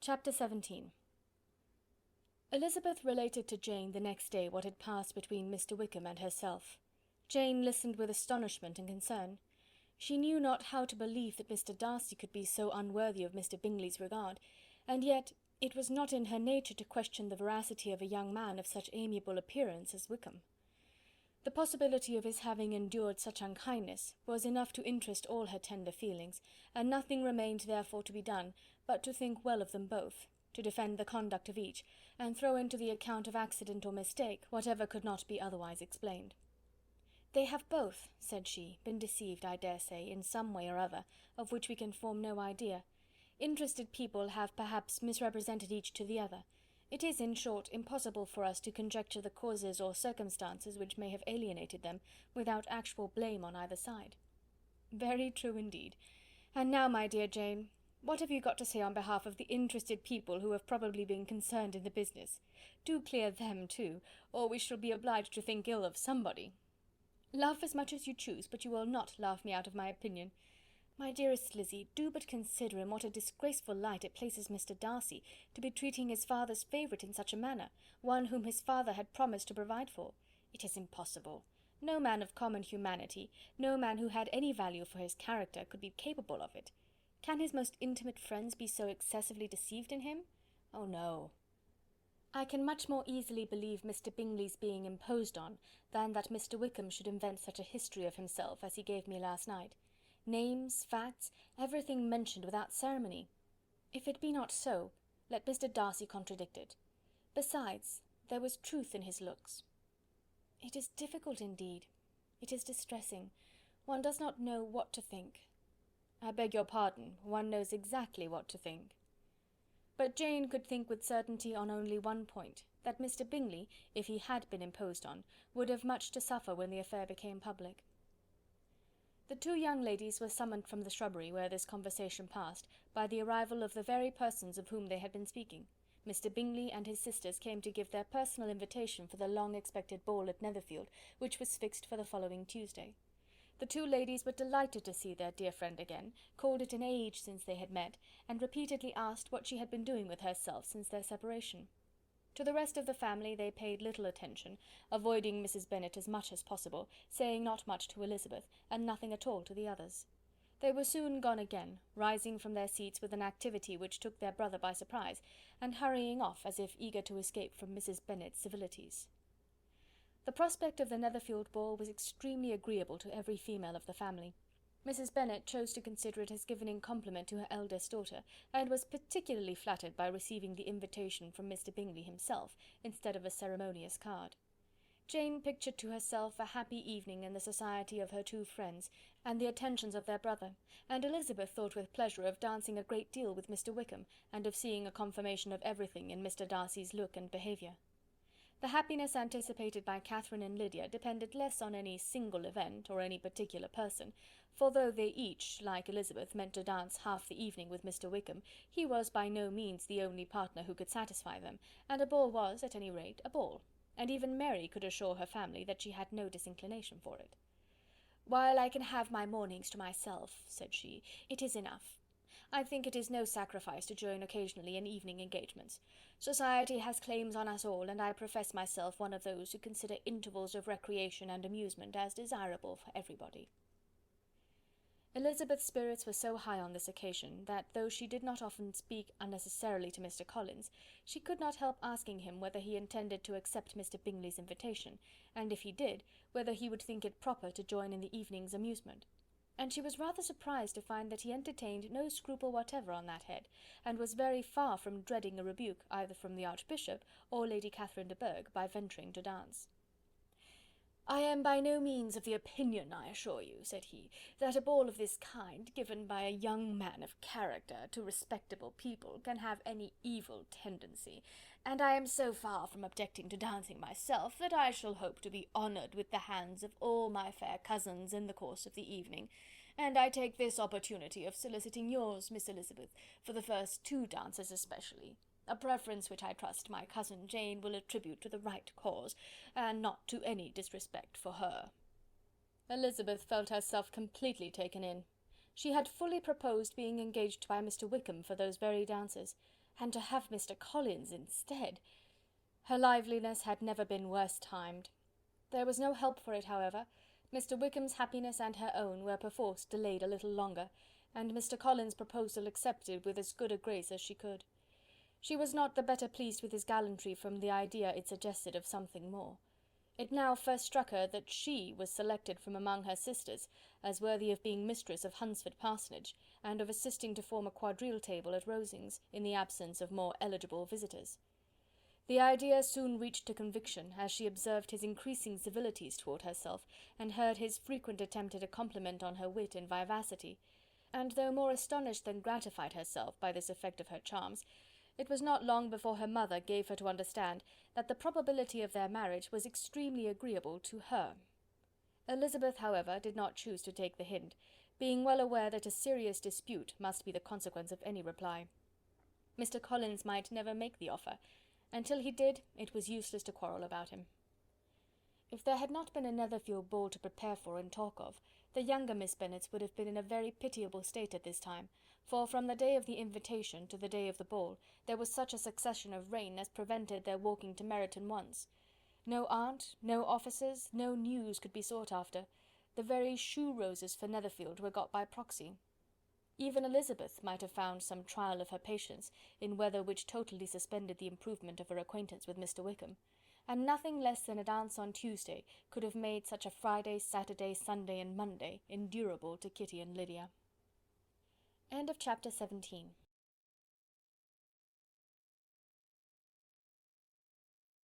Chapter 17. Elizabeth related to Jane the next day what had passed between Mr. Wickham and herself. Jane listened with astonishment and concern. She knew not how to believe that Mr. Darcy could be so unworthy of Mr. Bingley's regard, and yet it was not in her nature to question the veracity of a young man of such amiable appearance as Wickham. The possibility of his having endured such unkindness was enough to interest all her tender feelings, and nothing remained therefore to be done but to think well of them both, to defend the conduct of each, and throw into the account of accident or mistake whatever could not be otherwise explained. "They have both," said she, "been deceived, I dare say, in some way or other, of which we can form no idea. Interested people have perhaps misrepresented each to the other. It is, in short, impossible for us to conjecture the causes or circumstances which may have alienated them, without actual blame on either side." "Very true indeed. And now, my dear Jane, what have you got to say on behalf of the interested people who have probably been concerned in the business? Do clear them too, or we shall be obliged to think ill of somebody." "Laugh as much as you choose, but you will not laugh me out of my opinion. My dearest Lizzy, do but consider in what a disgraceful light it places Mr. Darcy, to be treating his father's favourite in such a manner, one whom his father had promised to provide for. It is impossible. No man of common humanity, no man who had any value for his character, could be capable of it. Can his most intimate friends be so excessively deceived in him? Oh no! I can much more easily believe Mr. Bingley's being imposed on, than that Mr. Wickham should invent such a history of himself as he gave me last night. Names, facts, everything mentioned without ceremony. If it be not so, let Mr. Darcy contradict it. Besides, there was truth in his looks. It is difficult indeed. It is distressing. One does not know what to think." "I beg your pardon, one knows exactly what to think." But Jane could think with certainty on only one point, that Mr. Bingley, if he had been imposed on, would have much to suffer when the affair became public. The two young ladies were summoned from the shrubbery where this conversation passed, by the arrival of the very persons of whom they had been speaking. Mr. Bingley and his sisters came to give their personal invitation for the long-expected ball at Netherfield, which was fixed for the following Tuesday. The two ladies were delighted to see their dear friend again, called it an age since they had met, and repeatedly asked what she had been doing with herself since their separation. To the rest of the family they paid little attention, avoiding Mrs. Bennet as much as possible, saying not much to Elizabeth, and nothing at all to the others. They were soon gone again, rising from their seats with an activity which took their brother by surprise, and hurrying off as if eager to escape from Mrs. Bennet's civilities. The prospect of the Netherfield ball was extremely agreeable to every female of the family. Mrs. Bennet chose to consider it as given in compliment to her eldest daughter, and was particularly flattered by receiving the invitation from Mr. Bingley himself, instead of a ceremonious card. Jane pictured to herself a happy evening in the society of her two friends, and the attentions of their brother, and Elizabeth thought with pleasure of dancing a great deal with Mr. Wickham, and of seeing a confirmation of everything in Mr. Darcy's look and behaviour. The happiness anticipated by Catherine and Lydia depended less on any single event, or any particular person, for though they each, like Elizabeth, meant to dance half the evening with Mr. Wickham, he was by no means the only partner who could satisfy them, and a ball was, at any rate, a ball, and even Mary could assure her family that she had no disinclination for it. "While I can have my mornings to myself," said she, "it is enough. I think it is no sacrifice to join occasionally in evening engagements. Society has claims on us all, and I profess myself one of those who consider intervals of recreation and amusement as desirable for everybody." Elizabeth's spirits were so high on this occasion, that though she did not often speak unnecessarily to Mr. Collins, she could not help asking him whether he intended to accept Mr. Bingley's invitation, and if he did, whether he would think it proper to join in the evening's amusement. And she was rather surprised to find that he entertained no scruple whatever on that head, and was very far from dreading a rebuke either from the Archbishop or Lady Catherine de Bourgh by venturing to dance. "I am by no means of the opinion, I assure you," said he, "that a ball of this kind, given by a young man of character to respectable people, can have any evil tendency, and I am so far from objecting to dancing myself, that I shall hope to be honoured with the hands of all my fair cousins in the course of the evening, and I take this opportunity of soliciting yours, Miss Elizabeth, for the first two dances especially. A preference which I trust my cousin Jane will attribute to the right cause, and not to any disrespect for her." Elizabeth felt herself completely taken in. She had fully proposed being engaged by Mr. Wickham for those very dances, And to have Mr. Collins instead! Her liveliness had never been worse timed. There was no help for it, however. Mr. Wickham's happiness and her own were perforce delayed a little longer, and Mr. Collins' proposal accepted with as good a grace as she could. She was not the better pleased with his gallantry from the idea it suggested of something more. It now first struck her that she was selected from among her sisters as worthy of being mistress of Hunsford Parsonage, and of assisting to form a quadrille table at Rosings, in the absence of more eligible visitors. The idea soon reached a conviction, as she observed his increasing civilities toward herself, and heard his frequent attempt at a compliment on her wit and vivacity, and though more astonished than gratified herself by this effect of her charms, it was not long before her mother gave her to understand that the probability of their marriage was extremely agreeable to her. Elizabeth, however, did not choose to take the hint, being well aware that a serious dispute must be the consequence of any reply. Mr. Collins might never make the offer, and till he did, it was useless to quarrel about him. If there had not been a Netherfield ball to prepare for and talk of, the younger Miss Bennets would have been in a very pitiable state at this time, for from the day of the invitation to the day of the ball, there was such a succession of rain as prevented their walking to Meryton once. No aunt, no officers, no news could be sought after. The very shoe-roses for Netherfield were got by proxy. Even Elizabeth might have found some trial of her patience in weather which totally suspended the improvement of her acquaintance with Mr. Wickham, and nothing less than a dance on Tuesday could have made such a Friday, Saturday, Sunday, and Monday endurable to Kitty and Lydia. Chapter 17